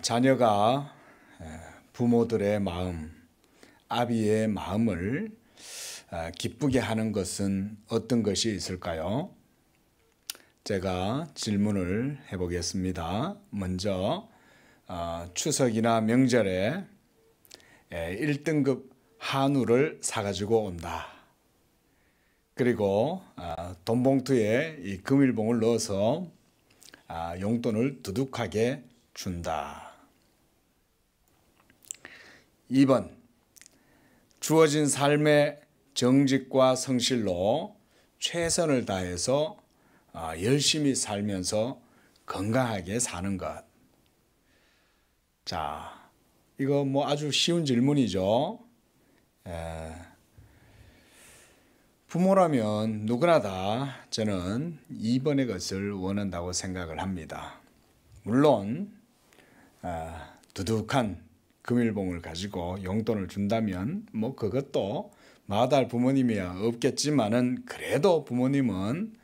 자녀가 부모들의 마음, 아비의 마음을 기쁘게 하는 것은 어떤 것이 있을까요? 제가 질문을 해보겠습니다. 먼저 추석이나 명절에 1등급 한우를 사가지고 온다. 그리고 돈 봉투에 이 금일봉을 넣어서 용돈을 두둑하게 준다. 2번, 주어진 삶의 정직과 성실로 최선을 다해서 열심히 살면서 건강하게 사는 것. 자, 이거 아주 쉬운 질문이죠. 부모라면 누구나 다 저는 2번의 것을 원한다고 생각을 합니다. 물론 두둑한 금일봉을 가지고 용돈을 준다면 그것도 마다할 부모님이야 없겠지만은 그래도 부모님은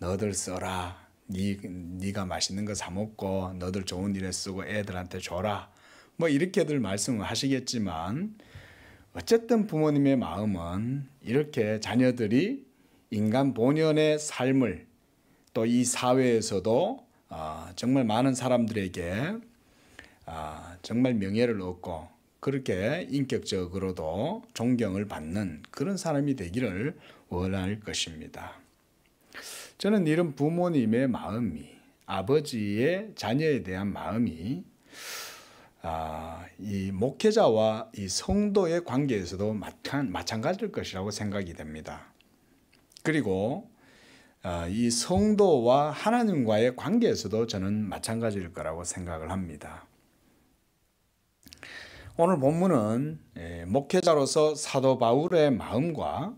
너들 써라. 네가 맛있는 거 사 먹고 너들 좋은 일에 쓰고 애들한테 줘라. 이렇게들 말씀을 하시겠지만 어쨌든 부모님의 마음은 이렇게 자녀들이 인간 본연의 삶을 또 이 사회에서도 정말 많은 사람들에게 정말 명예를 얻고 그렇게 인격적으로도 존경을 받는 그런 사람이 되기를 원할 것입니다. 저는 이런 부모님의 마음이, 아버지의 자녀에 대한 마음이 이 목회자와 이 성도의 관계에서도 마찬가지일 것이라고 생각이 됩니다. 그리고 이 성도와 하나님과의 관계에서도 저는 마찬가지일 거라고 생각을 합니다. 오늘 본문은 목회자로서 사도 바울의 마음과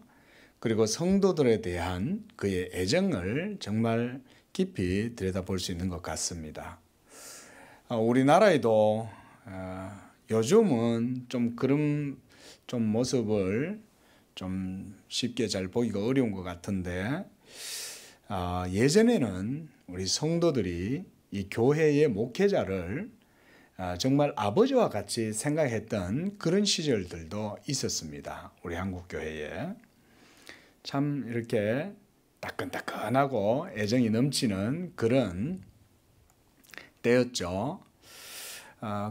그리고 성도들에 대한 그의 애정을 정말 깊이 들여다볼 수 있는 것 같습니다. 우리나라에도 요즘은 좀 그런 모습을 좀 쉽게 잘 보기가 어려운 것 같은데 예전에는 우리 성도들이 이 교회의 목회자를 정말 아버지와 같이 생각했던 그런 시절들도 있었습니다. 우리 한국 교회에 참 이렇게 따끈따끈하고 애정이 넘치는 그런 때였죠.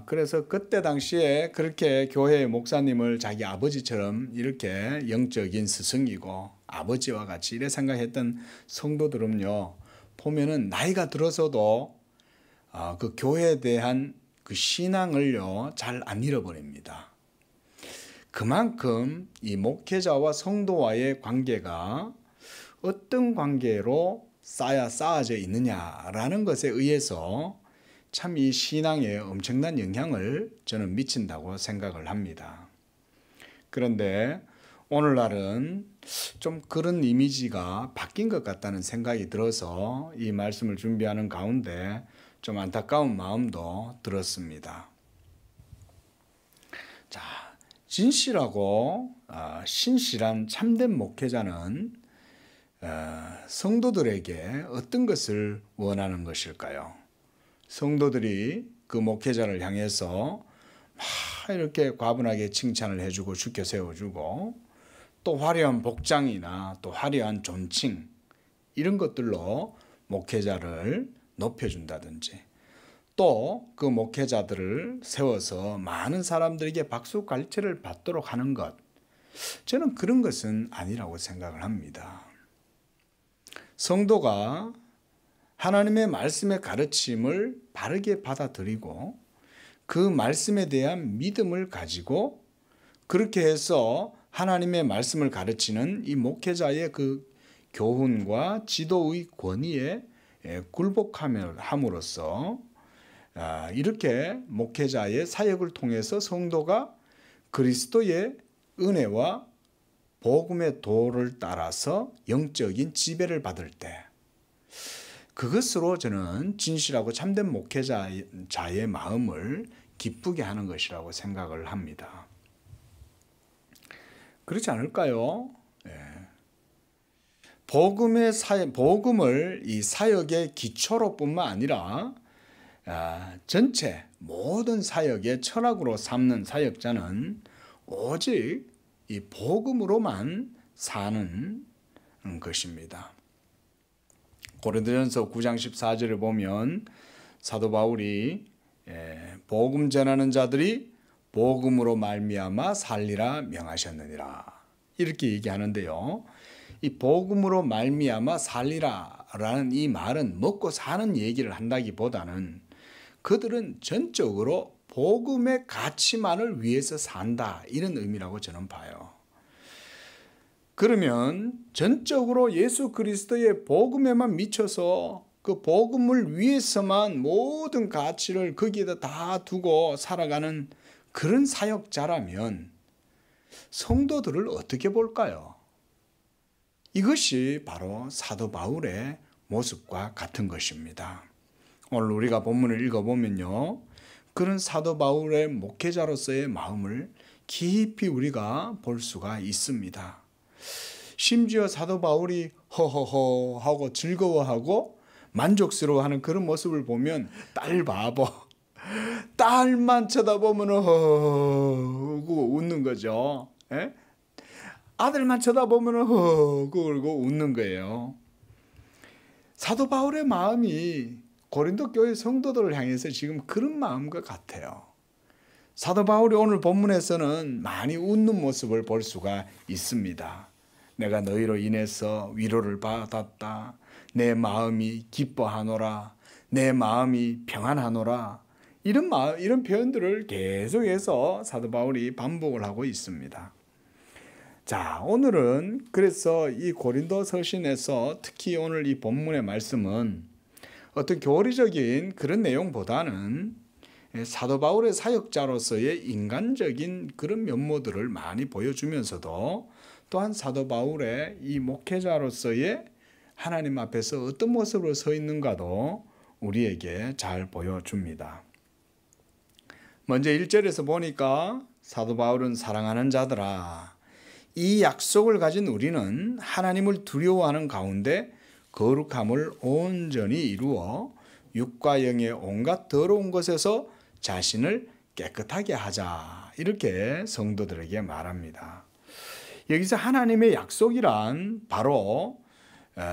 그래서 그때 당시에 그렇게 교회의 목사님을 자기 아버지처럼 이렇게 영적인 스승이고 아버지와 같이 이래 생각했던 성도들은요, 보면은 나이가 들어서도 그 교회에 대한 그 신앙을요 잘 안 잃어버립니다. 그만큼 이 목회자와 성도와의 관계가 어떤 관계로 쌓아져 있느냐라는 것에 의해서 참 이 신앙에 엄청난 영향을 저는 미친다고 생각을 합니다. 그런데 오늘날은 좀 그런 이미지가 바뀐 것 같다는 생각이 들어서 이 말씀을 준비하는 가운데 좀 안타까운 마음도 들었습니다. 자, 진실하고 신실한 참된 목회자는 성도들에게 어떤 것을 원하는 것일까요? 성도들이 그 목회자를 향해서 막 이렇게 과분하게 칭찬을 해주고 주켜 세워주고 또 화려한 복장이나 또 화려한 존칭 이런 것들로 목회자를 높여준다든지 또 그 목회자들을 세워서 많은 사람들에게 박수 갈채를 받도록 하는 것, 저는 그런 것은 아니라고 생각을 합니다. 성도가 하나님의 말씀의 가르침을 바르게 받아들이고 그 말씀에 대한 믿음을 가지고 그렇게 해서 하나님의 말씀을 가르치는 이 목회자의 그 교훈과 지도의 권위에 굴복함으로써 이렇게 목회자의 사역을 통해서 성도가 그리스도의 은혜와 복음의 도를 따라서 영적인 지배를 받을 때 그것으로 저는 진실하고 참된 목회자의 마음을 기쁘게 하는 것이라고 생각을 합니다. 그렇지 않을까요? 복음을 이 사역의 기초로뿐만 아니라 전체 모든 사역의 철학으로 삼는 사역자는 오직 이 복음으로만 사는 것입니다. 고린도전서 9장 14절을 보면 사도 바울이 복음 전하는 자들이 복음으로 말미암아 살리라 명하셨느니라 이렇게 얘기하는데요. 이 복음으로 말미암아 살리라라는 이 말은 먹고 사는 얘기를 한다기보다는 그들은 전적으로 복음의 가치만을 위해서 산다 이런 의미라고 저는 봐요. 그러면 전적으로 예수 그리스도의 복음에만 미쳐서 그 복음을 위해서만 모든 가치를 거기에다 다 두고 살아가는 그런 사역자라면 성도들을 어떻게 볼까요? 이것이 바로 사도 바울의 모습과 같은 것입니다. 오늘 우리가 본문을 읽어보면요. 그런 사도 바울의 목회자로서의 마음을 깊이 우리가 볼 수가 있습니다. 심지어 사도 바울이 허허허 하고 즐거워하고 만족스러워하는 그런 모습을 보면 딸 바보, 딸만 쳐다보면 허허 웃는 거죠. 에? 아들만 쳐다보면 허허 그러고 웃는 거예요. 사도 바울의 마음이 고린도 교회 성도들을 향해서 지금 그런 마음과 같아요. 사도 바울이 오늘 본문에서는 많이 웃는 모습을 볼 수가 있습니다. 내가 너희로 인해서 위로를 받았다. 내 마음이 기뻐하노라. 내 마음이 평안하노라. 이런 표현들을 계속해서 사도 바울이 반복을 하고 있습니다. 자, 오늘은 그래서 이 고린도 서신에서 특히 오늘 이 본문의 말씀은 어떤 교리적인 그런 내용보다는 사도 바울의 사역자로서의 인간적인 그런 면모들을 많이 보여주면서도 또한 사도 바울의 이 목회자로서의 하나님 앞에서 어떤 모습으로 서 있는가도 우리에게 잘 보여줍니다. 먼저 1절에서 보니까 사도 바울은 사랑하는 자들아, 이 약속을 가진 우리는 하나님을 두려워하는 가운데 거룩함을 온전히 이루어 육과 영의 온갖 더러운 것에서 자신을 깨끗하게 하자. 이렇게 성도들에게 말합니다. 여기서 하나님의 약속이란 바로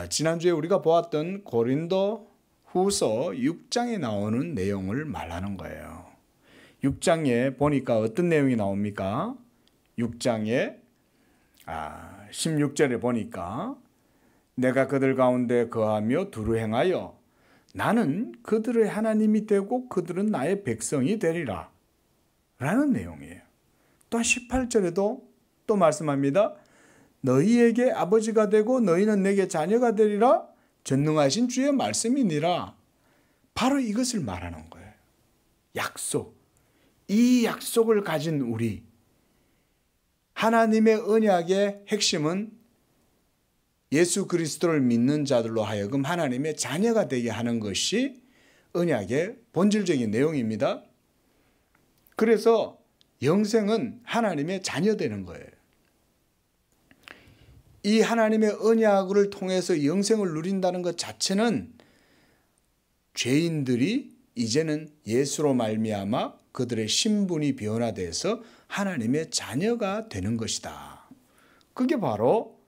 지난주에 우리가 보았던 고린도 후서 6장에 나오는 내용을 말하는 거예요. 6장에 보니까 어떤 내용이 나옵니까? 6장에 16절에 보니까 내가 그들 가운데 거하며 두루 행하여 나는 그들의 하나님이 되고 그들은 나의 백성이 되리라 라는 내용이에요. 또 18절에도 또 말씀합니다. 너희에게 아버지가 되고 너희는 내게 자녀가 되리라 전능하신 주의 말씀이니라. 바로 이것을 말하는 거예요. 약속. 이 약속을 가진 우리, 하나님의 언약의 핵심은 예수 그리스도를 믿는 자들로 하여금 하나님의 자녀가 되게 하는 것이 언약의 본질적인 내용입니다. 그래서 영생은 하나님의 자녀 되는 거예요. 이 하나님의 언약을 통해서 영생을 누린다는 것 자체는 죄인들이 이제는 예수로 말미암아 그들의 신분이 변화돼서 하나님의 자녀가 되는 것이다. 그게 바로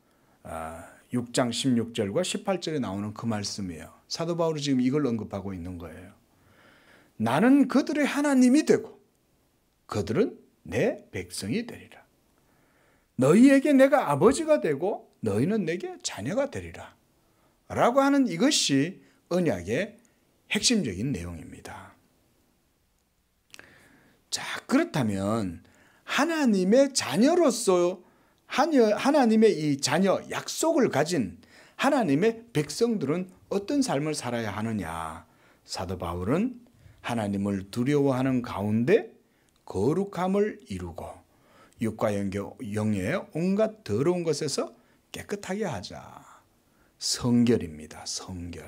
6장 16절과 18절에 나오는 그 말씀이에요. 사도 바울이 지금 이걸 언급하고 있는 거예요. 나는 그들의 하나님이 되고 그들은 내 백성이 되리라. 너희에게 내가 아버지가 되고 너희는 내게 자녀가 되리라. 라고 하는 이것이 언약의 핵심적인 내용입니다. 자, 그렇다면 하나님의 자녀로서 하나님의 이 자녀 약속을 가진 하나님의 백성들은 어떤 삶을 살아야 하느냐? 사도 바울은 하나님을 두려워하는 가운데 거룩함을 이루고 육과 영의 온갖 더러운 것에서 깨끗하게 하자. 성결입니다. 성결.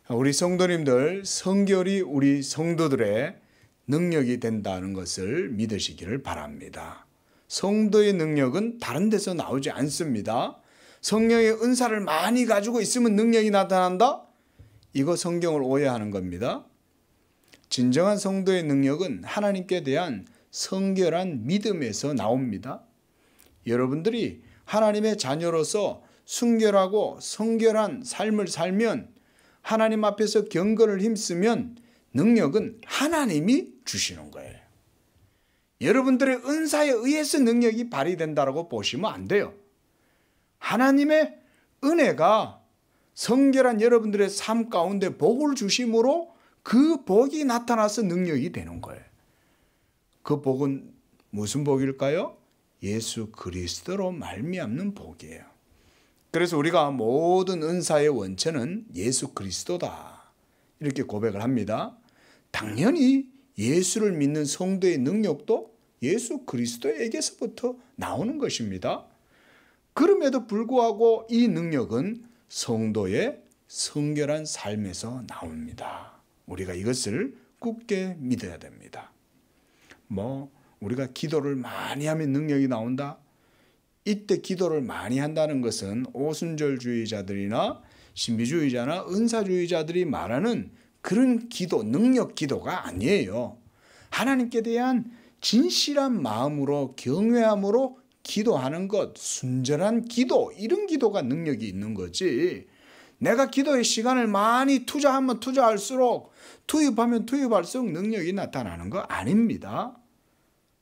우리 성도님들, 성결이 우리 성도들의 능력이 된다는 것을 믿으시기를 바랍니다. 성도의 능력은 다른 데서 나오지 않습니다. 성령의 은사를 많이 가지고 있으면 능력이 나타난다? 이거 성경을 오해하는 겁니다. 진정한 성도의 능력은 하나님께 대한 성결한 믿음에서 나옵니다. 여러분들이 하나님의 자녀로서 순결하고 성결한 삶을 살면, 하나님 앞에서 경건을 힘쓰면 능력은 하나님이 주시는 거예요. 여러분들의 은사에 의해서 능력이 발휘된다고 보시면 안 돼요. 하나님의 은혜가 성결한 여러분들의 삶 가운데 복을 주심으로 그 복이 나타나서 능력이 되는 거예요. 그 복은 무슨 복일까요? 예수 그리스도로 말미암는 복이에요. 그래서 우리가 모든 은사의 원천은 예수 그리스도다, 이렇게 고백을 합니다. 당연히 예수를 믿는 성도의 능력도 예수 그리스도에게서부터 나오는 것입니다. 그럼에도 불구하고 이 능력은 성도의 성결한 삶에서 나옵니다. 우리가 이것을 굳게 믿어야 됩니다. 우리가 기도를 많이 하면 능력이 나온다? 이때 기도를 많이 한다는 것은 오순절주의자들이나 신비주의자나 은사주의자들이 말하는 그런 기도, 능력 기도가 아니에요. 하나님께 대한 진실한 마음으로 경외함으로 기도하는 것, 순전한 기도, 이런 기도가 능력이 있는 거지. 내가 기도에 시간을 많이 투자하면 투자할수록, 투입하면 투입할수록 능력이 나타나는 거 아닙니다.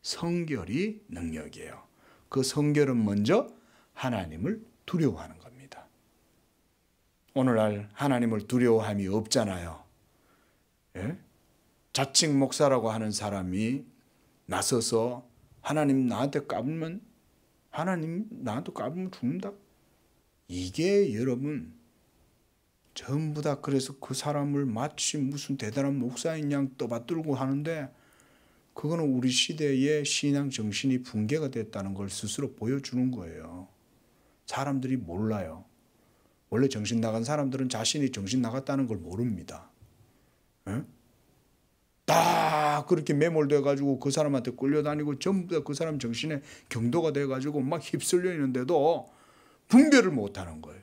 성결이 능력이에요. 그 성결은 먼저 하나님을 두려워하는 겁니다. 오늘날 하나님을 두려워함이 없잖아요. 예? 자칭 목사라고 하는 사람이 나서서 하나님 나한테 까불면 죽는다? 이게 여러분 전부 다, 그래서 그 사람을 마치 무슨 대단한 목사인 양 떠받들고 하는데, 그거는 우리 시대의 신앙 정신이 붕괴가 됐다는 걸 스스로 보여주는 거예요. 사람들이 몰라요. 원래 정신 나간 사람들은 자신이 정신 나갔다는 걸 모릅니다. 에? 다 그렇게 매몰돼 가지고 그 사람한테 끌려다니고 전부 다 그 사람 정신에 경도가 돼 가지고 막 휩쓸려 있는데도 분별을 못 하는 거예요.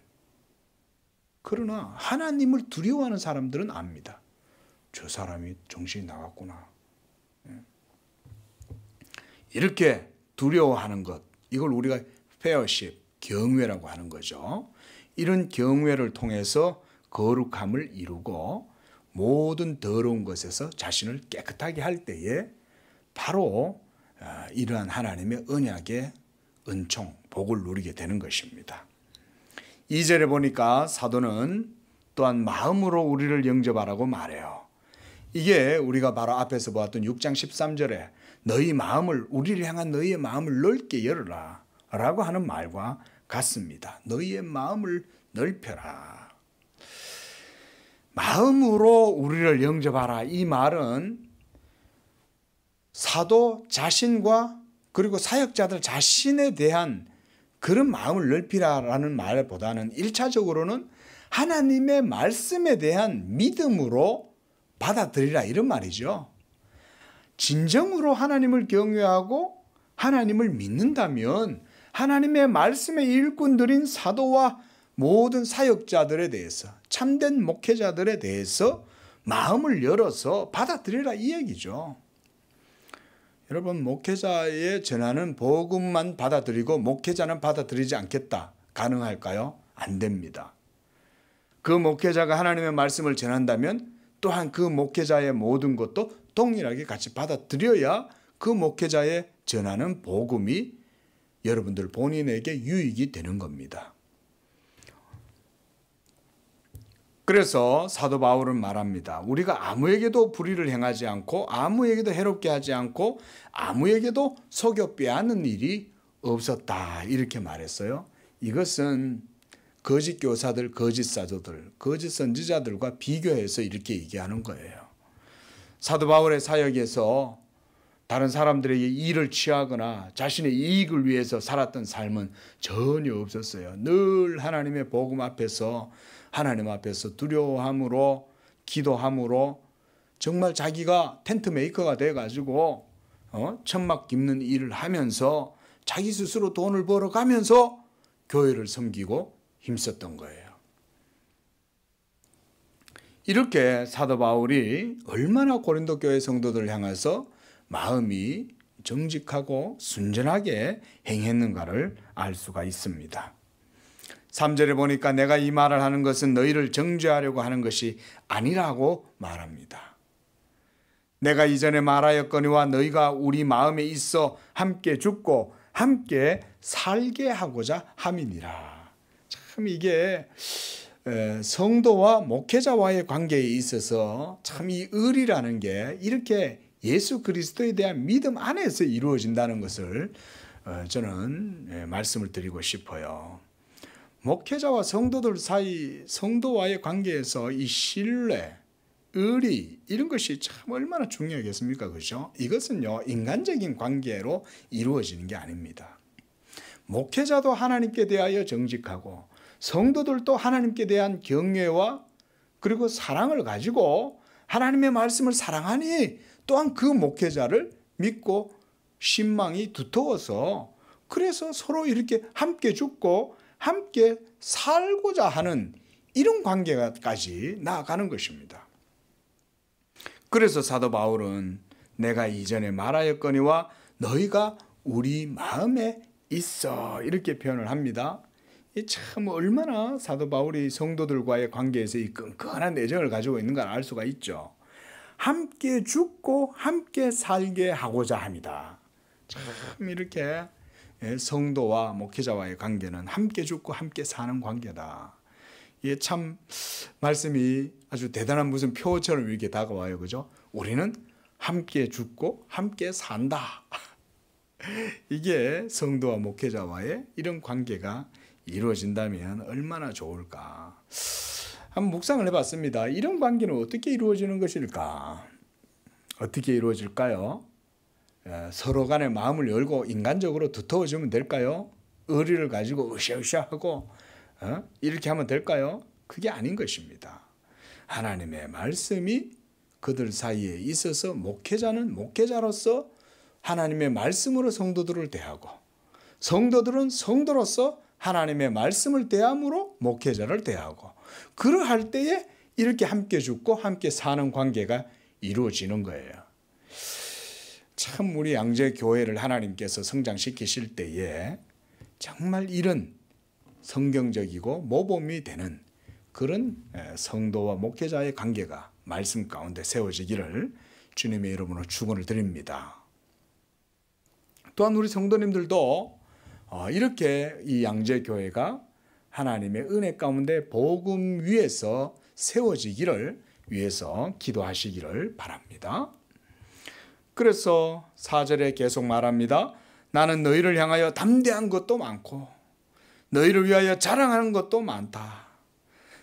그러나 하나님을 두려워하는 사람들은 압니다. 저 사람이 정신이 나갔구나. 이렇게 두려워하는 것, 이걸 우리가 페어십, 경외라고 하는 거죠. 이런 경외를 통해서 거룩함을 이루고 모든 더러운 것에서 자신을 깨끗하게 할 때에 바로 이러한 하나님의 언약의 은총, 복을 누리게 되는 것입니다. 2절에 보니까 사도는 또한 마음으로 우리를 영접하라고 말해요. 이게 우리가 바로 앞에서 보았던 6장 13절에 너희 마음을, 우리를 향한 너희의 마음을 넓게 열어라 라고 하는 말과 같습니다. 너희의 마음을 넓혀라. 마음으로 우리를 영접하라, 이 말은 사도 자신과 그리고 사역자들 자신에 대한 그런 마음을 넓히라라는 말보다는 1차적으로는 하나님의 말씀에 대한 믿음으로 받아들이라, 이런 말이죠. 진정으로 하나님을 경외하고 하나님을 믿는다면 하나님의 말씀의 일꾼들인 사도와 모든 사역자들에 대해서, 참된 목회자들에 대해서 마음을 열어서 받아들이라, 이 얘기죠. 여러분, 목회자의 전하는 복음만 받아들이고 목회자는 받아들이지 않겠다, 가능할까요? 안 됩니다. 그 목회자가 하나님의 말씀을 전한다면 또한 그 목회자의 모든 것도 동일하게 같이 받아들여야 그 목회자의 전하는 복음이 여러분들 본인에게 유익이 되는 겁니다. 그래서 사도 바울은 말합니다. 우리가 아무에게도 불의를 행하지 않고 아무에게도 해롭게 하지 않고 아무에게도 속여 빼앗는 일이 없었다, 이렇게 말했어요. 이것은 거짓 교사들, 거짓 사도들, 거짓 선지자들과 비교해서 이렇게 얘기하는 거예요. 사도 바울의 사역에서 다른 사람들에게 일을 취하거나 자신의 이익을 위해서 살았던 삶은 전혀 없었어요. 늘 하나님의 복음 앞에서, 하나님 앞에서 두려워함으로, 기도함으로 정말 자기가 텐트 메이커가 돼가지고 천막 깁는 일을 하면서 자기 스스로 돈을 벌어가면서 교회를 섬기고 힘썼던 거예요. 이렇게 사도 바울이 얼마나 고린도 교회 성도들을 향해서 마음이 정직하고 순전하게 행했는가를 알 수가 있습니다. 3절에 보니까 내가 이 말을 하는 것은 너희를 정죄하려고 하는 것이 아니라고 말합니다. 내가 이전에 말하였거니와 너희가 우리 마음에 있어 함께 죽고 함께 살게 하고자 함이니라. 참 이게 성도와 목회자와의 관계에 있어서 참 이 의리라는 게 이렇게 예수 그리스도에 대한 믿음 안에서 이루어진다는 것을 저는 말씀을 드리고 싶어요. 목회자와 성도들 사이 성도와의 관계에서 이 신뢰, 의리 이런 것이 참 얼마나 중요하겠습니까? 그죠? 이것은요 인간적인 관계로 이루어지는 게 아닙니다. 목회자도 하나님께 대하여 정직하고 성도들도 하나님께 대한 경외와 그리고 사랑을 가지고 하나님의 말씀을 사랑하니 또한 그 목회자를 믿고 신망이 두터워서 그래서 서로 이렇게 함께 죽고 함께 살고자 하는 이런 관계까지 나아가는 것입니다. 그래서 사도 바울은 내가 이전에 말하였거니와 너희가 우리 마음에 있어 이렇게 표현을 합니다. 참 얼마나 사도 바울이 성도들과의 관계에서 이 끈끈한 애정을 가지고 있는가 알 수가 있죠. 함께 죽고 함께 살게 하고자 합니다. 참 이렇게 성도와 목회자와의 관계는 함께 죽고 함께 사는 관계다. 이게 참 말씀이 아주 대단한 무슨 표처럼 이렇게 다가와요. 그죠? 우리는 함께 죽고 함께 산다. 이게 성도와 목회자와의 이런 관계가 이루어진다면 얼마나 좋을까. 한번 묵상을 해봤습니다. 이런 관계는 어떻게 이루어지는 것일까? 어떻게 이루어질까요? 서로 간에 마음을 열고 인간적으로 두터워지면 될까요? 의리를 가지고 으쌰으쌰하고 이렇게 하면 될까요? 그게 아닌 것입니다. 하나님의 말씀이 그들 사이에 있어서 목회자는 목회자로서 하나님의 말씀으로 성도들을 대하고 성도들은 성도로서 하나님의 말씀을 대함으로 목회자를 대하고 그러할 때에 이렇게 함께 죽고 함께 사는 관계가 이루어지는 거예요. 참 우리 양재 교회를 하나님께서 성장시키실 때에 정말 이런 성경적이고 모범이 되는 그런 성도와 목회자의 관계가 말씀 가운데 세워지기를 주님의 이름으로 축원을 드립니다. 또한 우리 성도님들도 이렇게 이 양재교회가 하나님의 은혜 가운데 복음 위에서 세워지기를 위해서 기도하시기를 바랍니다. 그래서 4절에 계속 말합니다. 나는 너희를 향하여 담대한 것도 많고 너희를 위하여 자랑하는 것도 많다.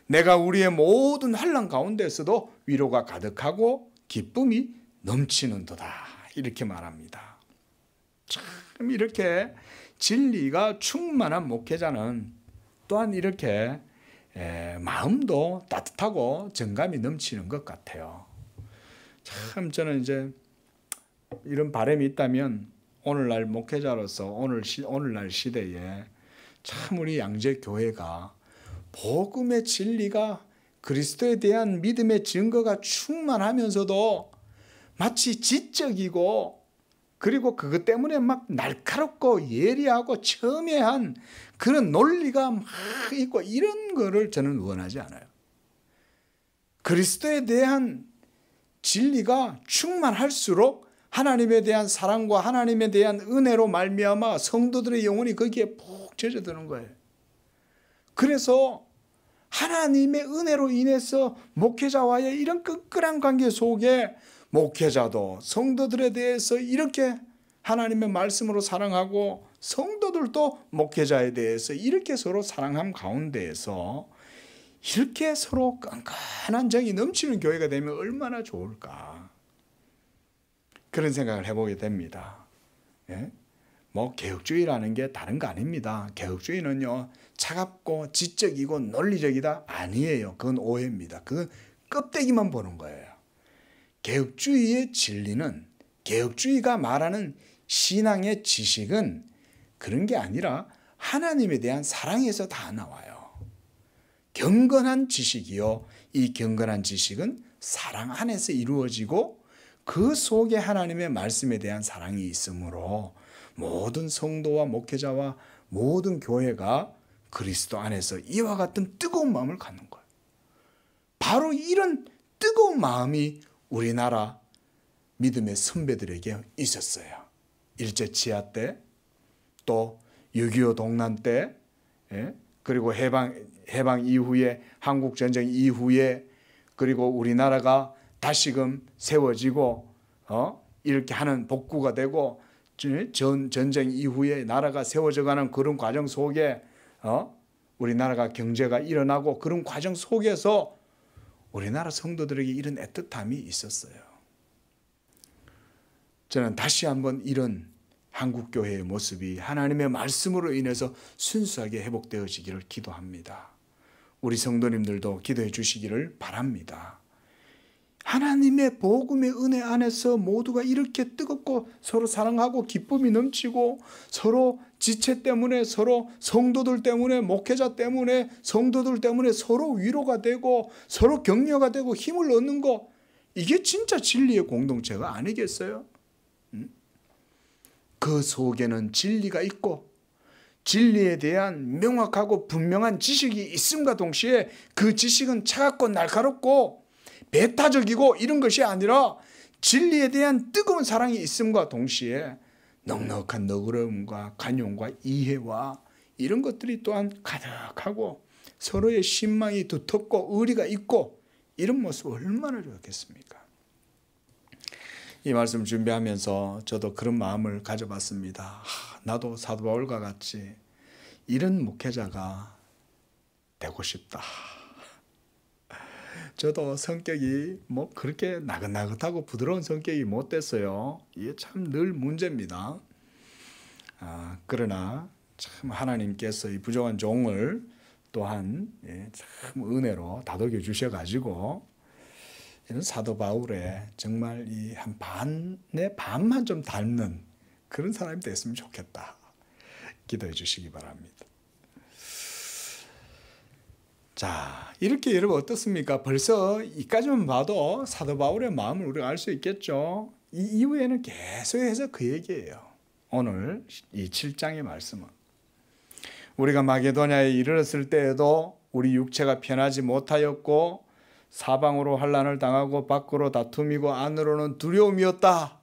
내가 우리의 모든 환난 가운데서도 위로가 가득하고 기쁨이 넘치는도다. 이렇게 말합니다. 참 이렇게 진리가 충만한 목회자는 또한 이렇게 마음도 따뜻하고 정감이 넘치는 것 같아요. 참 저는 이제 이런 바람이 있다면 오늘날 목회자로서 오늘날 시대에 참 우리 양재교회가 복음의 진리가 그리스도에 대한 믿음의 증거가 충만하면서도 마치 지적이고 그리고 그것 때문에 막 날카롭고 예리하고 첨예한 그런 논리가 막 있고 이런 거를 저는 원하지 않아요. 그리스도에 대한 진리가 충만할수록 하나님에 대한 사랑과 하나님에 대한 은혜로 말미암아 성도들의 영혼이 거기에 푹 젖어드는 거예요. 그래서 하나님의 은혜로 인해서 목회자와의 이런 끈끈한 관계 속에 목회자도 성도들에 대해서 이렇게 하나님의 말씀으로 사랑하고 성도들도 목회자에 대해서 이렇게 서로 사랑함 가운데에서 이렇게 서로 끈끈한 정이 넘치는 교회가 되면 얼마나 좋을까. 그런 생각을 해보게 됩니다. 예? 개혁주의라는 게 다른 거 아닙니다. 개혁주의는요 차갑고 지적이고 논리적이다 아니에요. 그건 오해입니다. 그건 껍데기만 보는 거예요. 개혁주의의 진리는 개혁주의가 말하는 신앙의 지식은 그런 게 아니라 하나님에 대한 사랑에서 다 나와요. 경건한 지식이요 이 경건한 지식은 사랑 안에서 이루어지고 그 속에 하나님의 말씀에 대한 사랑이 있으므로 모든 성도와 목회자와 모든 교회가 그리스도 안에서 이와 같은 뜨거운 마음을 갖는 거예요. 바로 이런 뜨거운 마음이 우리나라 믿음의 선배들에게 있었어요. 일제 치하 때, 또 6.25 동란 때, 그리고 해방 이후에, 한국 전쟁 이후에, 그리고 우리나라가 다시금 세워지고 이렇게 하는 복구가 되고 전쟁 이후에 나라가 세워져가는 그런 과정 속에 우리나라가 경제가 일어나고 그런 과정 속에서 우리나라 성도들에게 이런 애틋함이 있었어요. 저는 다시 한번 이런 한국교회의 모습이 하나님의 말씀으로 인해서 순수하게 회복되어지기를 기도합니다. 우리 성도님들도 기도해 주시기를 바랍니다. 하나님의 복음의 은혜 안에서 모두가 이렇게 뜨겁고 서로 사랑하고 기쁨이 넘치고 서로 지체 때문에, 서로 성도들 때문에, 목회자 때문에, 성도들 때문에 서로 위로가 되고 서로 격려가 되고 힘을 얻는 거, 이게 진짜 진리의 공동체가 아니겠어요? 그 속에는 진리가 있고 진리에 대한 명확하고 분명한 지식이 있음과 동시에 그 지식은 차갑고 날카롭고 배타적이고 이런 것이 아니라 진리에 대한 뜨거운 사랑이 있음과 동시에 넉넉한 너그러움과 간용과 이해와 이런 것들이 또한 가득하고 서로의 신망이 두텁고 의리가 있고 이런 모습 얼마나 좋겠습니까? 이 말씀 준비하면서 저도 그런 마음을 가져봤습니다. 나도 사도 바울과 같이 이런 목회자가 되고 싶다. 저도 성격이 뭐 그렇게 나긋나긋하고 부드러운 성격이 못 됐어요. 이게 참 늘 문제입니다. 그러나 참 하나님께서 이 부족한 종을 또한 참 은혜로 다독여 주셔가지고 이런 사도 바울의 정말 이 한 반의 반만 좀 닮는 그런 사람이 됐으면 좋겠다. 기도해 주시기 바랍니다. 자, 이렇게 여러분 어떻습니까? 벌써 이까지만 봐도 사도 바울의 마음을 우리가 알 수 있겠죠. 이 이후에는 계속해서 그 얘기예요. 오늘 이 7장의 말씀은 우리가 마게도냐에 이르렀을 때에도 우리 육체가 편하지 못하였고 사방으로 환난을 당하고 밖으로 다툼이고 안으로는 두려움이었다.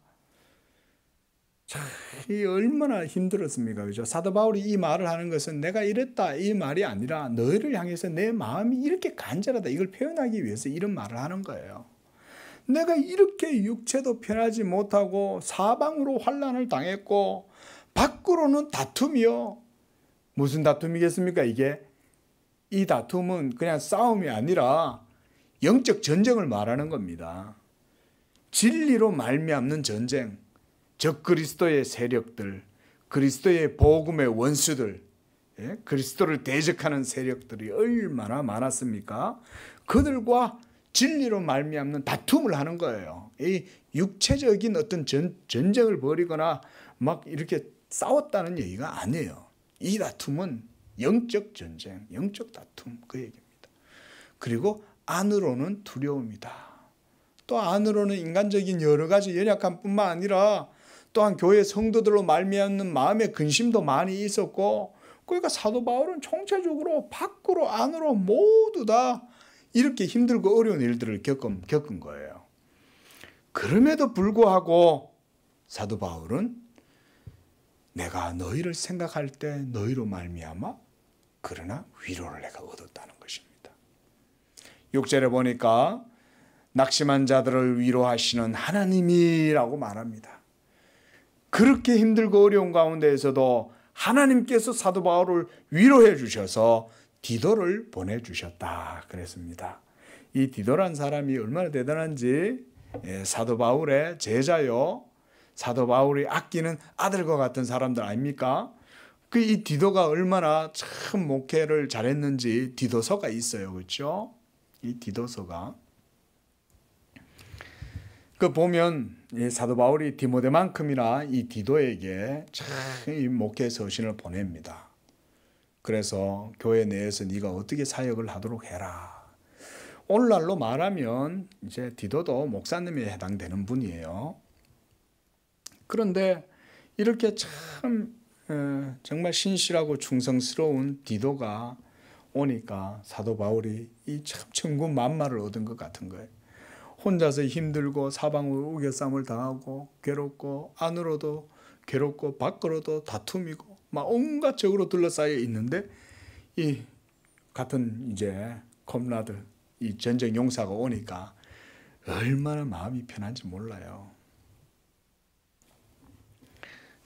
참, 이 얼마나 힘들었습니까? 그죠? 사도 바울이 이 말을 하는 것은 내가 이랬다 이 말이 아니라 너희를 향해서 내 마음이 이렇게 간절하다 이걸 표현하기 위해서 이런 말을 하는 거예요. 내가 이렇게 육체도 편하지 못하고 사방으로 환난을 당했고 밖으로는 다툼이요. 무슨 다툼이겠습니까? 이게 이 다툼은 그냥 싸움이 아니라 영적 전쟁을 말하는 겁니다. 진리로 말미암는 전쟁, 적 그리스도의 세력들, 그리스도의 복음의 원수들, 그리스도를 대적하는 세력들이 얼마나 많았습니까? 그들과 진리로 말미암는 다툼을 하는 거예요. 이 육체적인 어떤 전쟁을 벌이거나 막 이렇게 싸웠다는 얘기가 아니에요. 이 다툼은 영적 전쟁, 영적 다툼 그 얘기입니다. 그리고 안으로는 두려움이다. 또 안으로는 인간적인 여러 가지 연약함뿐만 아니라 또한 교회 성도들로 말미암는 마음의 근심도 많이 있었고, 그러니까 사도 바울은 총체적으로 밖으로 안으로 모두 다 이렇게 힘들고 어려운 일들을 겪은 거예요. 그럼에도 불구하고 사도 바울은 내가 너희를 생각할 때 너희로 말미암아 그러나 위로를 내가 얻었다는 것입니다. 6절에 보니까 낙심한 자들을 위로하시는 하나님이라고 말합니다. 그렇게 힘들고 어려운 가운데에서도 하나님께서 사도 바울을 위로해 주셔서 디도를 보내주셨다 그랬습니다. 이 디도란 사람이 얼마나 대단한지, 사도 바울의 제자요, 사도 바울이 아끼는 아들과 같은 사람들 아닙니까? 그 이 디도가 얼마나 참 목회를 잘했는지 디도서가 있어요. 그렇죠? 이 디도서가 그 보면 사도 바울이 디모데만큼이나 이 디도에게 참 이 목회 서신을 보냅니다. 그래서 교회 내에서 네가 어떻게 사역을 하도록 해라. 오늘날로 말하면 이제 디도도 목사님에 해당되는 분이에요. 그런데 이렇게 참 정말 신실하고 충성스러운 디도가 오니까 사도 바울이 이 참 천군만마를 얻은 것 같은 거예요. 혼자서 힘들고 사방으로 우겨쌈을 당하고 괴롭고 안으로도 괴롭고 밖으로도 다툼이고 막 온갖 적으로 둘러싸여 있는데 이 같은 이제 컴라드 이 전쟁 용사가 오니까 얼마나 마음이 편한지 몰라요.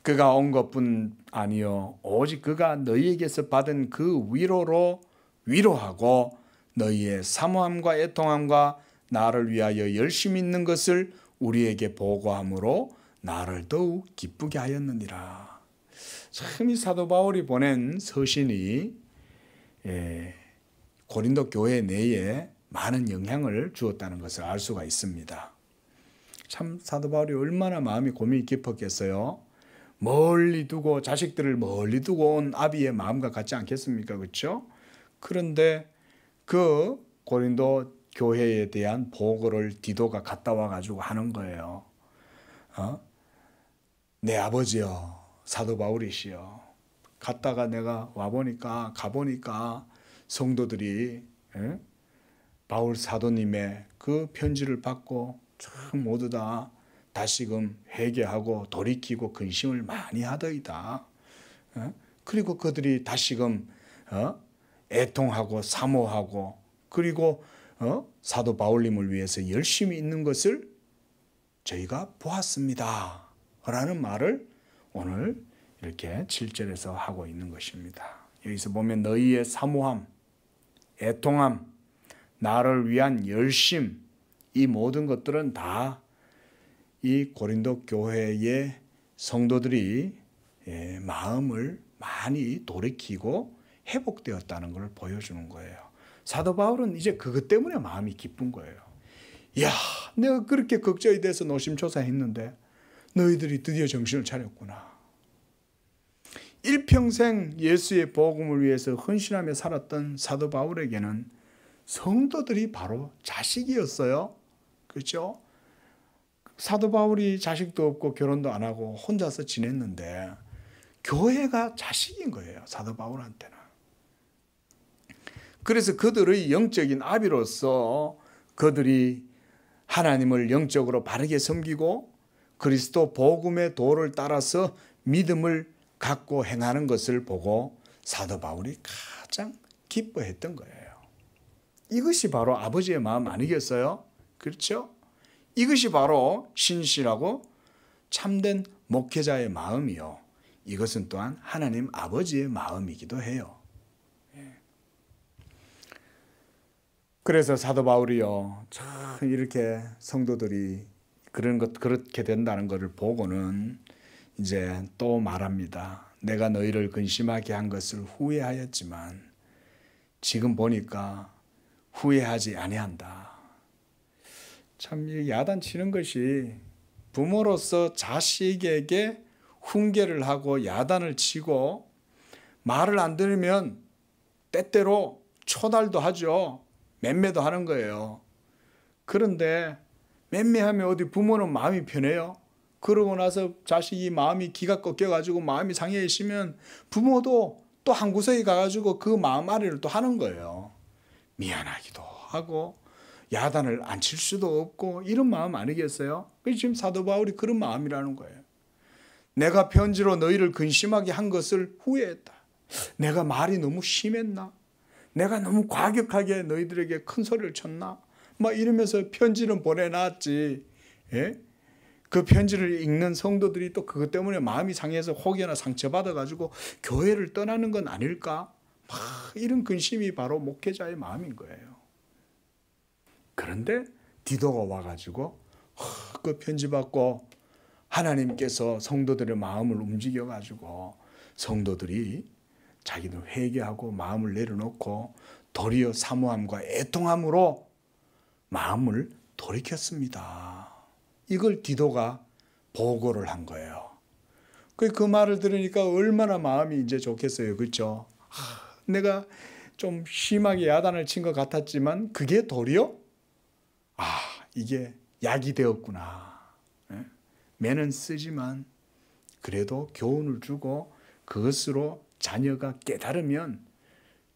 그가 온 것뿐 아니요 오직 그가 너희에게서 받은 그 위로로 위로하고 너희의 사모함과 애통함과 나를 위하여 열심히 있는 것을 우리에게 보고함으로 나를 더욱 기쁘게 하였느니라. 참 이 사도 바울이 보낸 서신이 고린도 교회 내에 많은 영향을 주었다는 것을 알 수가 있습니다. 참 사도 바울이 얼마나 마음이 고민이 깊었겠어요. 멀리 두고 자식들을 멀리 두고 온 아비의 마음과 같지 않겠습니까? 그렇죠? 그런데 그 고린도 교회에 대한 보고를 디도가 갔다 와가지고 하는 거예요. 내 아버지요 사도 바울이시여, 갔다가 내가 와보니까 가보니까 성도들이 바울 사도님의 그 편지를 받고 참 모두 다 다시금 회개하고 돌이키고 근심을 많이 하더이다. 그리고 그들이 다시금 애통하고 사모하고 그리고 사도 바울님을 위해서 열심히 있는 것을 저희가 보았습니다. 라는 말을 오늘 이렇게 7절에서 하고 있는 것입니다. 여기서 보면 너희의 사모함, 애통함, 나를 위한 열심, 이 모든 것들은 다 이 고린도 교회의 성도들이 마음을 많이 돌이키고 회복되었다는 것을 보여주는 거예요. 사도 바울은 이제 그것 때문에 마음이 기쁜 거예요. 야, 내가 그렇게 걱정이 돼서 노심초사했는데 너희들이 드디어 정신을 차렸구나. 일평생 예수의 복음을 위해서 헌신하며 살았던 사도 바울에게는 성도들이 바로 자식이었어요. 그렇죠? 사도 바울이 자식도 없고 결혼도 안 하고 혼자서 지냈는데 교회가 자식인 거예요. 사도 바울한테는. 그래서 그들의 영적인 아비로서 그들이 하나님을 영적으로 바르게 섬기고 그리스도 복음의 도를 따라서 믿음을 갖고 행하는 것을 보고 사도 바울이 가장 기뻐했던 거예요. 이것이 바로 아버지의 마음 아니겠어요? 그렇죠? 이것이 바로 신실하고 참된 목회자의 마음이요. 이것은 또한 하나님 아버지의 마음이기도 해요. 그래서 사도 바울이요, 참 이렇게 성도들이 그렇게 된다는 것을 보고는 이제 또 말합니다. 내가 너희를 근심하게 한 것을 후회하였지만 지금 보니까 후회하지 아니한다. 참 야단치는 것이 부모로서 자식에게 훈계를 하고 야단을 치고 말을 안 들으면 때때로 초달도 하죠. 맴매도 하는 거예요. 그런데 맴매하면 어디 부모는 마음이 편해요? 그러고 나서 자식이 마음이 기가 꺾여가지고 마음이 상해지면 부모도 또 한 구석에 가가지고 그 마음 아래를 또 하는 거예요. 미안하기도 하고 야단을 안 칠 수도 없고 이런 마음 아니겠어요? 지금 사도 바울이 그런 마음이라는 거예요. 내가 편지로 너희를 근심하게 한 것을 후회했다. 내가 말이 너무 심했나? 내가 너무 과격하게 너희들에게 큰 소리를 쳤나? 막 이러면서 편지는 보내놨지. 예? 그 편지를 읽는 성도들이 또 그것 때문에 마음이 상해서 혹여나 상처받아가지고 교회를 떠나는 건 아닐까? 막 이런 근심이 바로 목회자의 마음인 거예요. 그런데 디도가 와가지고 그 편지 받고 하나님께서 성도들의 마음을 움직여가지고 성도들이 자기들 회개하고 마음을 내려놓고 도리어 사모함과 애통함으로 마음을 돌이켰습니다. 이걸 디도가 보고를 한 거예요. 그 말을 들으니까 얼마나 마음이 이제 좋겠어요. 그렇죠? 내가 좀 심하게 야단을 친 것 같았지만 그게 도리어 이게 약이 되었구나. 매는 쓰지만 그래도 교훈을 주고 그것으로 자녀가 깨달으면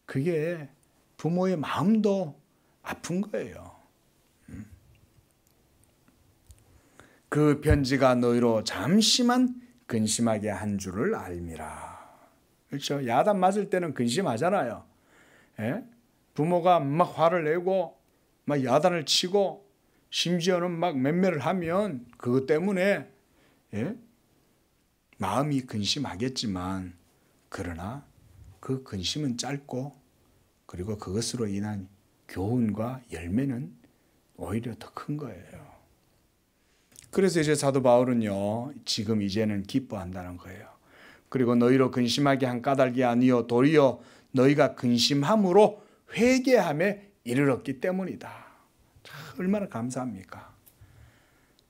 그게 부모의 마음도 아픈 거예요. 그 편지가 너희로 잠시만 근심하게 한 줄을 알미라. 그렇죠? 야단 맞을 때는 근심하잖아요. 부모가 막 화를 내고 막 야단을 치고 심지어는 막 맹매를 하면 그것 때문에 마음이 근심하겠지만 그러나 그 근심은 짧고 그리고 그것으로 인한 교훈과 열매는 오히려 더 큰 거예요. 그래서 이제 사도 바울은요, 지금 이제는 기뻐한다는 거예요. 그리고 너희로 근심하게 한 까닭이 아니요 도리어 너희가 근심함으로 회개함에 이르렀기 때문이다. 얼마나 감사합니까?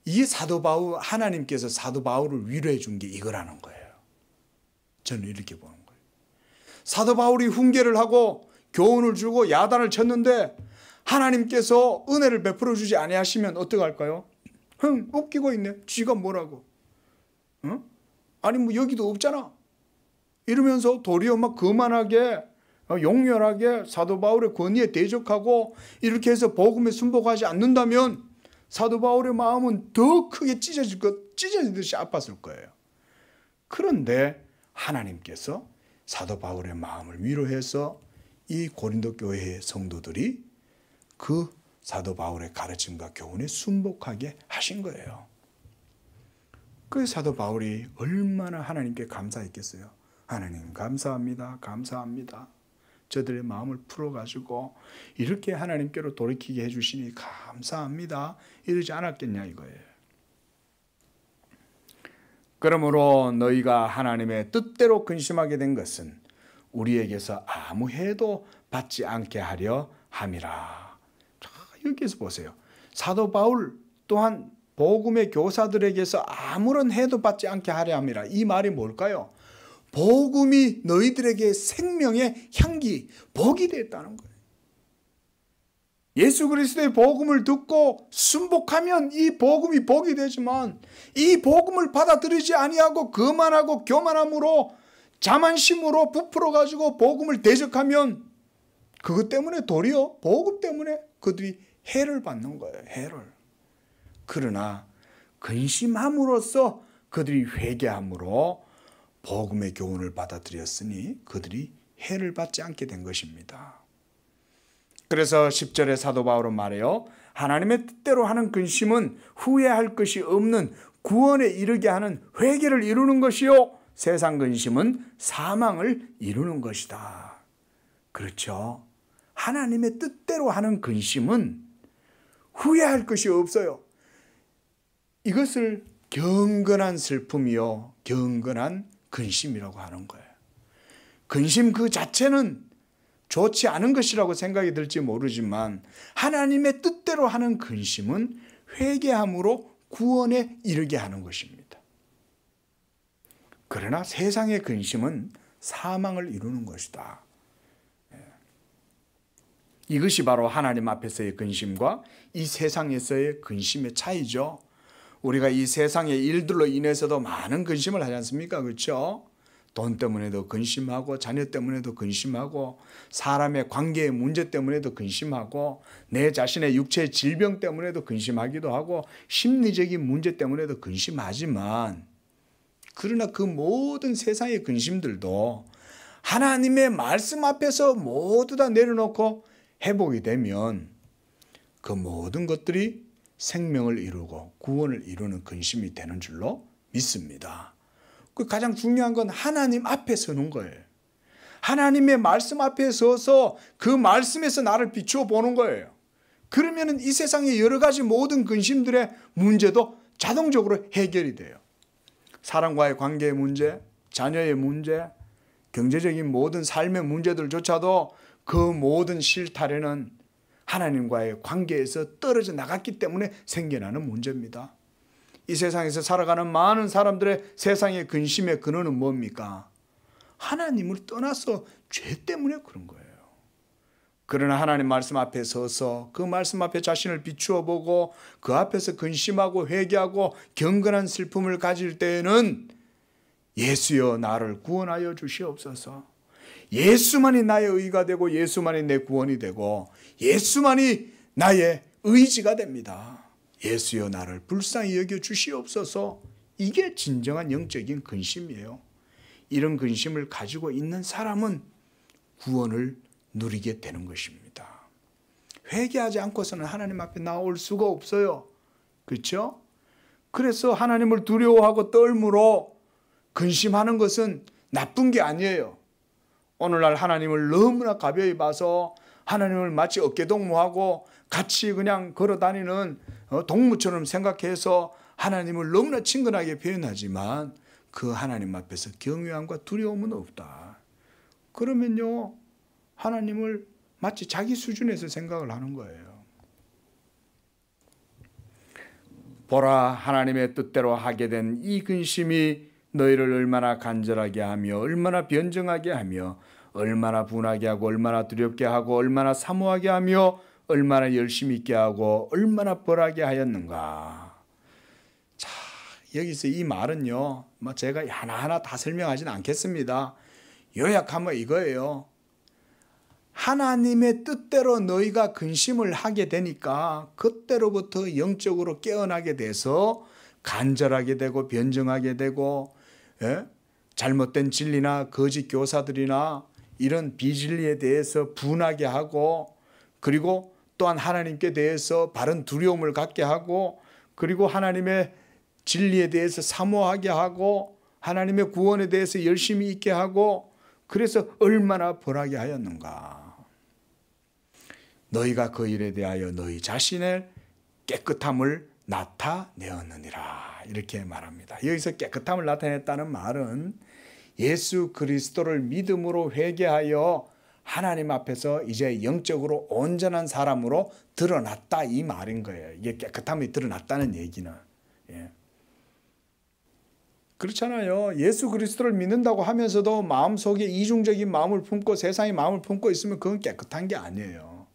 이 사도 바울, 하나님께서 사도 바울을 위로해 준 게 이거라는 거예요. 저는 이렇게 보는 거예요. 사도 바울이 훈계를 하고 교훈을 주고 야단을 쳤는데 하나님께서 은혜를 베풀어 주지 아니하시면 어떡할까요? 웃기고 있네. 쥐가 뭐라고? 아니 뭐 여기도 없잖아. 이러면서 도리어 막 거만하게 용렬하게 사도 바울의 권위에 대적하고 이렇게 해서 복음에 순복하지 않는다면 사도 바울의 마음은 더 크게 찢어지듯이 아팠을 거예요. 그런데 하나님께서 사도 바울의 마음을 위로해서 이 고린도 교회의 성도들이 그 사도 바울의 가르침과 교훈에 순복하게 하신 거예요. 그래서 사도 바울이 얼마나 하나님께 감사했겠어요. 하나님 감사합니다. 감사합니다. 저들의 마음을 풀어가지고 이렇게 하나님께로 돌이키게 해주시니 감사합니다. 이러지 않았겠냐 이거예요. 그러므로 너희가 하나님의 뜻대로 근심하게 된 것은 우리에게서 아무 해도 받지 않게 하려 함이라. 여기서 보세요. 사도 바울 또한 복음의 교사들에게서 아무런 해도 받지 않게 하려 함이라. 이 말이 뭘까요? 복음이 너희들에게 생명의 향기, 복이 됐다는 거예요. 예수 그리스도의 복음을 듣고 순복하면 이 복음이 복이 되지만 이 복음을 받아들이지 아니하고 거만하고 교만함으로 자만심으로 부풀어 가지고 복음을 대적하면 그것 때문에 도리어 복음 때문에 그들이 해를 받는 거예요. 해를. 그러나 근심함으로써 그들이 회개함으로 복음의 교훈을 받아들였으니 그들이 해를 받지 않게 된 것입니다. 그래서 10절에 사도 바울은 말해요. 하나님의 뜻대로 하는 근심은 후회할 것이 없는 구원에 이르게 하는 회개를 이루는 것이요 세상 근심은 사망을 이루는 것이다. 그렇죠. 하나님의 뜻대로 하는 근심은 후회할 것이 없어요. 이것을 경건한 슬픔이요 경건한 근심이라고 하는 거예요. 근심 그 자체는 좋지 않은 것이라고 생각이 들지 모르지만 하나님의 뜻대로 하는 근심은 회개함으로 구원에 이르게 하는 것입니다. 그러나 세상의 근심은 사망을 이루는 것이다. 이것이 바로 하나님 앞에서의 근심과 이 세상에서의 근심의 차이죠. 우리가 이 세상의 일들로 인해서도 많은 근심을 하지 않습니까? 그렇죠? 돈 때문에도 근심하고 자녀 때문에도 근심하고 사람의 관계의 문제 때문에도 근심하고 내 자신의 육체의 질병 때문에도 근심하기도 하고 심리적인 문제 때문에도 근심하지만 그러나 그 모든 세상의 근심들도 하나님의 말씀 앞에서 모두 다 내려놓고 회복이 되면 그 모든 것들이 생명을 이루고 구원을 이루는 근심이 되는 줄로 믿습니다. 그 가장 중요한 건 하나님 앞에 서는 거예요. 하나님의 말씀 앞에 서서 그 말씀에서 나를 비추어 보는 거예요. 그러면 이 세상의 여러 가지 모든 근심들의 문제도 자동적으로 해결이 돼요. 사람과의 관계의 문제, 자녀의 문제, 경제적인 모든 삶의 문제들조차도 그 모든 실타래는 하나님과의 관계에서 떨어져 나갔기 때문에 생겨나는 문제입니다. 이 세상에서 살아가는 많은 사람들의 세상의 근심의 근원은 뭡니까? 하나님을 떠나서 죄 때문에 그런 거예요. 그러나 하나님 말씀 앞에 서서 그 말씀 앞에 자신을 비추어 보고 그 앞에서 근심하고 회개하고 경건한 슬픔을 가질 때에는 예수여 나를 구원하여 주시옵소서. 예수만이 나의 의가 되고 예수만이 내 구원이 되고 예수만이 나의 의지가 됩니다. 예수여 나를 불쌍히 여겨 주시옵소서. 이게 진정한 영적인 근심이에요. 이런 근심을 가지고 있는 사람은 구원을 누리게 되는 것입니다. 회개하지 않고서는 하나님 앞에 나올 수가 없어요. 그렇죠? 그래서 하나님을 두려워하고 떨므로 근심하는 것은 나쁜 게 아니에요. 오늘날 하나님을 너무나 가벼이 봐서 하나님을 마치 어깨동무하고 같이 그냥 걸어다니는 동무처럼 생각해서 하나님을 너무나 친근하게 표현하지만 그 하나님 앞에서 경외함과 두려움은 없다. 그러면요, 하나님을 마치 자기 수준에서 생각을 하는 거예요. 보라, 하나님의 뜻대로 하게 된 이 근심이 너희를 얼마나 간절하게 하며 얼마나 변정하게 하며 얼마나 분하게 하고 얼마나 두렵게 하고 얼마나 사모하게 하며 얼마나 열심히 있게 하고 얼마나 벌하게 하였는가. 자, 여기서 이 말은요, 제가 하나하나 다 설명하지는 않겠습니다. 요약하면 이거예요. 하나님의 뜻대로 너희가 근심을 하게 되니까 그때로부터 영적으로 깨어나게 돼서 간절하게 되고 변정하게 되고, 잘못된 진리나 거짓 교사들이나 이런 비진리에 대해서 분하게 하고, 그리고 또한 하나님께 대해서 바른 두려움을 갖게 하고, 그리고 하나님의 진리에 대해서 사모하게 하고 하나님의 구원에 대해서 열심히 있게 하고, 그래서 얼마나 벌하게 하였는가. 너희가 그 일에 대하여 너희 자신의 깨끗함을 나타내었느니라, 이렇게 말합니다. 여기서 깨끗함을 나타냈다는 말은 예수 그리스도를 믿음으로 회개하여 하나님 앞에서 이제 영적으로 온전한 사람으로 드러났다, 이 말인 거예요. 이게 깨끗함이 드러났다는 얘기는. 그렇잖아요. 예수 그리스도를 믿는다고 하면서도 마음속에 이중적인 마음을 품고 세상의 마음을 품고 있으면 그건 깨끗한 게 아니에요.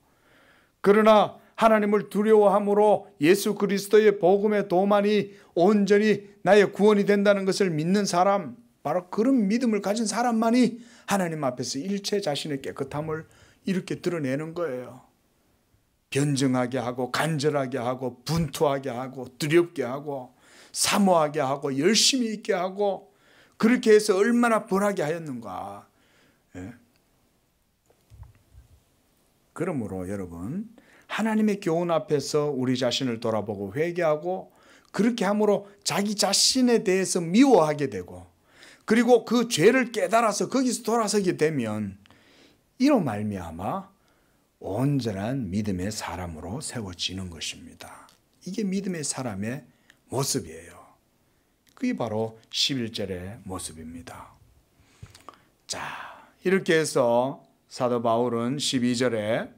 그러나 하나님을 두려워함으로 예수 그리스도의 복음의 도만이 온전히 나의 구원이 된다는 것을 믿는 사람, 바로 그런 믿음을 가진 사람만이 하나님 앞에서 일체 자신의 깨끗함을 이렇게 드러내는 거예요. 변증하게 하고 간절하게 하고 분투하게 하고 두렵게 하고 사모하게 하고 열심히 있게 하고, 그렇게 해서 얼마나 벌하게 하였는가. 그러므로 여러분, 하나님의 교훈 앞에서 우리 자신을 돌아보고 회개하고, 그렇게 함으로 자기 자신에 대해서 미워하게 되고, 그리고 그 죄를 깨달아서 거기서 돌아서게 되면 이로 말미암아 온전한 믿음의 사람으로 세워지는 것입니다. 이게 믿음의 사람의 모습이에요. 그게 바로 11절의 모습입니다. 자, 이렇게 해서 사도 바울은 12절에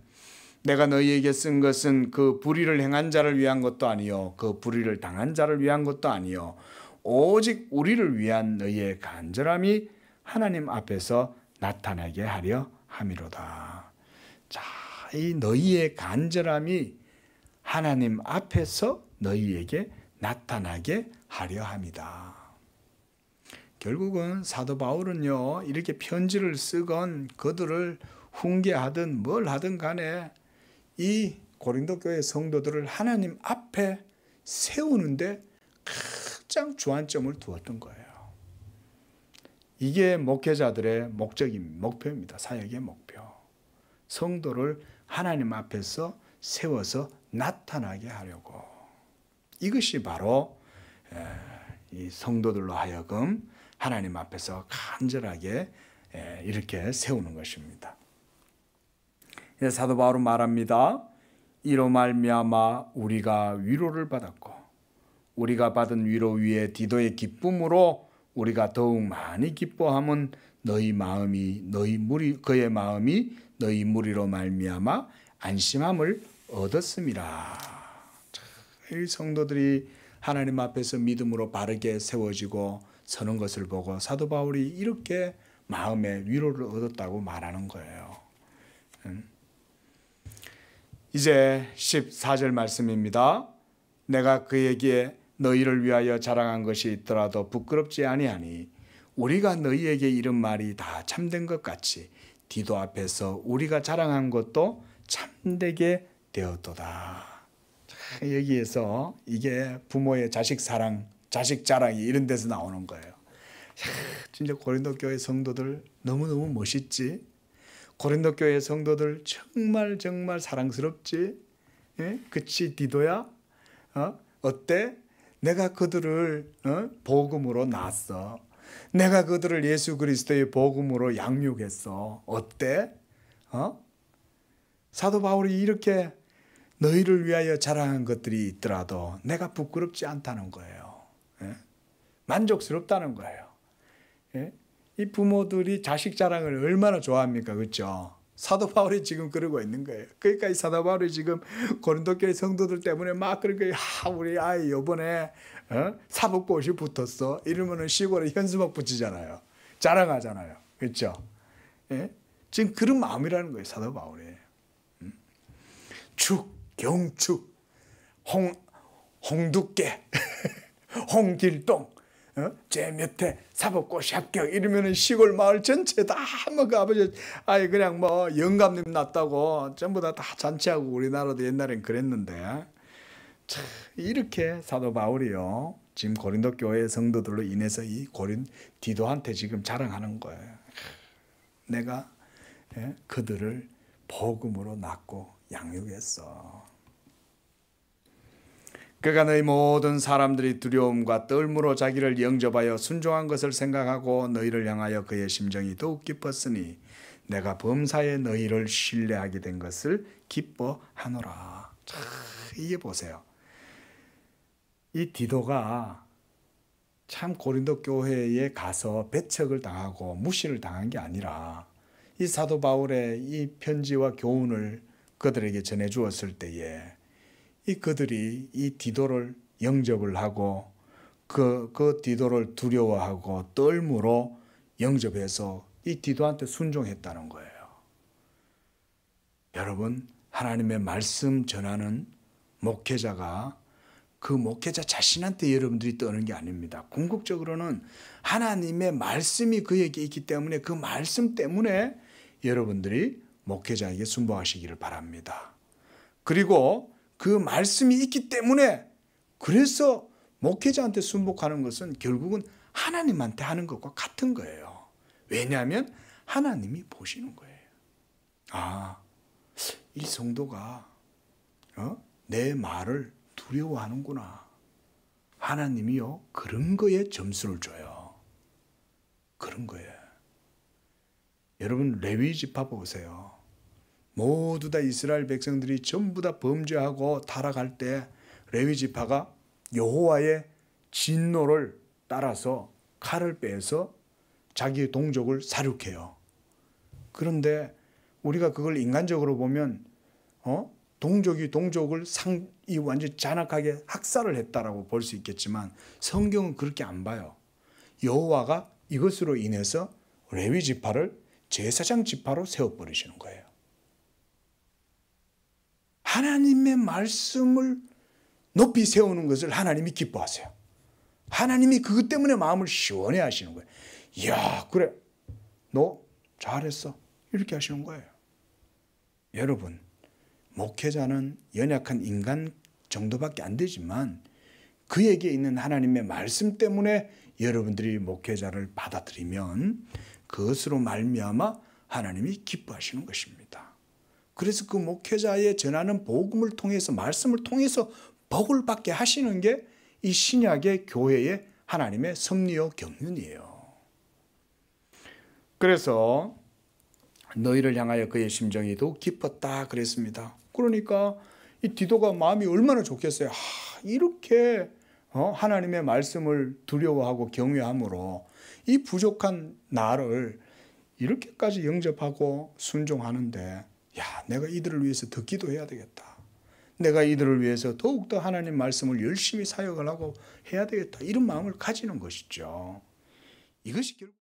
내가 너희에게 쓴 것은 그 불의를 행한 자를 위한 것도 아니요 그 불의를 당한 자를 위한 것도 아니요 오직 우리를 위한 너희의 간절함이 하나님 앞에서 나타나게 하려 함이로다. 자, 이 너희의 간절함이 하나님 앞에서 너희에게 나타나게 하려 함이다. 결국은 사도 바울은요, 이렇게 편지를 쓰건 그들을 훈계하든 뭘 하든 간에 이 고린도 교회 성도들을 하나님 앞에 세우는데 가장 주안점을 두었던 거예요. 이게 목회자들의 목표입니다. 사역의 목표. 성도를 하나님 앞에서 세워서 나타나게 하려고. 이것이 바로 이 성도들로 하여금 하나님 앞에서 간절하게 이렇게 세우는 것입니다. 사도 바울은 말합니다. 이로 말미암아 우리가 위로를 받았고 우리가 받은 위로 위에 디도의 기쁨으로 우리가 더욱 많이 기뻐함은 그의 마음이 너희 무리로 말미암아 안심함을 얻었음이라. 이 성도들이 하나님 앞에서 믿음으로 바르게 세워지고 서는 것을 보고 사도 바울이 이렇게 마음의 위로를 얻었다고 말하는 거예요. 이제 14절 말씀입니다. 내가 그에게 너희를 위하여 자랑한 것이 있더라도 부끄럽지 아니하니 우리가 너희에게 이런 말이 다 참된 것 같이 디도 앞에서 우리가 자랑한 것도 참되게 되었도다. 여기에서 이게 부모의 자식 사랑, 자식 자랑이 이런 데서 나오는 거예요. 진짜 고린도 교회 성도들 너무너무 멋있지? 고린도 교회 성도들 정말 사랑스럽지? 예? 그치 디도야? 어때? 내가 그들을 복음으로 낳았어. 내가 그들을 예수 그리스도의 복음으로 양육했어. 어때? 사도 바울이 이렇게 너희를 위하여 자랑한 것들이 있더라도 내가 부끄럽지 않다는 거예요. 예? 만족스럽다는 거예요. 예? 이 부모들이 자식 자랑을 얼마나 좋아합니까? 그렇죠? 사도 바울이 지금 그러고 있는 거예요. 그러니까 이 사도 바울이 지금 고린도 교회 성도들 때문에 막 그런 거예요. 우리 아이 이번에 사법고시 붙었어. 이러면은 시골에 현수막 붙이잖아요. 자랑하잖아요. 그렇죠? 예? 지금 그런 마음이라는 거예요. 사도 바울이. 축, 경축, 홍두깨, 홍길동, 제 몇회 사법고시 합격 이러면은 시골 마을 전체 다 뭐 그 아버지 아이 그냥 뭐 영감님 났다고 전부 다 잔치하고 우리나라도 옛날엔 그랬는데 참 이렇게 사도 바울이요 지금 고린도 교회 성도들로 인해서 이 디도한테 지금 자랑하는 거예요. 내가 그들을 복음으로 낳고 양육했어. 그가 너희 모든 사람들이 두려움과 떨므로 자기를 영접하여 순종한 것을 생각하고 너희를 향하여 그의 심정이 더욱 기뻤으니 내가 범사에 너희를 신뢰하게 된 것을 기뻐하노라. 참, 이게 보세요. 이 디도가 참 고린도 교회에 가서 배척을 당하고 무시를 당한 게 아니라 이 사도 바울의 이 편지와 교훈을 그들에게 전해 주었을 때에 그들이 이 디도를 영접을 하고 그 디도를 두려워하고 떨므로 영접해서 이 디도한테 순종했다는 거예요. 여러분, 하나님의 말씀 전하는 목회자가 그 목회자 자신한테 여러분들이 떠는 게 아닙니다. 궁극적으로는 하나님의 말씀이 그에게 있기 때문에 그 말씀 때문에 여러분들이 목회자에게 순종하시기를 바랍니다. 그리고 그 말씀이 있기 때문에 그래서 목회자한테 순복하는 것은 결국은 하나님한테 하는 것과 같은 거예요. 왜냐하면 하나님이 보시는 거예요. 이 성도가 내 말을 두려워하는구나. 하나님이요 그런 거에 점수를 줘요. 그런 거예요. 여러분 레위 지파 보세요. 모두 다 이스라엘 백성들이 전부 다 범죄하고 타락할 때 레위 지파가 여호와의 진노를 따라서 칼을 빼서 자기의 동족을 살육해요. 그런데 우리가 그걸 인간적으로 보면 동족이 동족을 완전 잔악하게 학살을 했다라고 볼 수 있겠지만 성경은 그렇게 안 봐요. 여호와가 이것으로 인해서 레위 지파를 제사장 지파로 세워버리시는 거예요. 하나님의 말씀을 높이 세우는 것을 하나님이 기뻐하세요. 하나님이 그것 때문에 마음을 시원해 하시는 거예요. 이야, 그래. 너 잘했어. 이렇게 하시는 거예요. 여러분, 목회자는 연약한 인간 정도밖에 안 되지만 그에게 있는 하나님의 말씀 때문에 여러분들이 목회자를 받아들이면 그것으로 말미암아 하나님이 기뻐하시는 것입니다. 그래서 그 목회자의 전하는 복음을 통해서 말씀을 통해서 복을 받게 하시는 게 이 신약의 교회의 하나님의 섭리요 경륜이에요. 그래서 너희를 향하여 그의 심정이 더욱 기뻤다 그랬습니다. 그러니까 이 디도가 마음이 얼마나 좋겠어요. 이렇게 하나님의 말씀을 두려워하고 경외함으로 이 부족한 나를 이렇게까지 영접하고 순종하는데 내가 이들을 위해서 더 기도해야 되겠다. 내가 이들을 위해서 더욱더 하나님 말씀을 열심히 사역을 하고 해야 되겠다. 이런 마음을 가지는 것이죠. 이것이 결국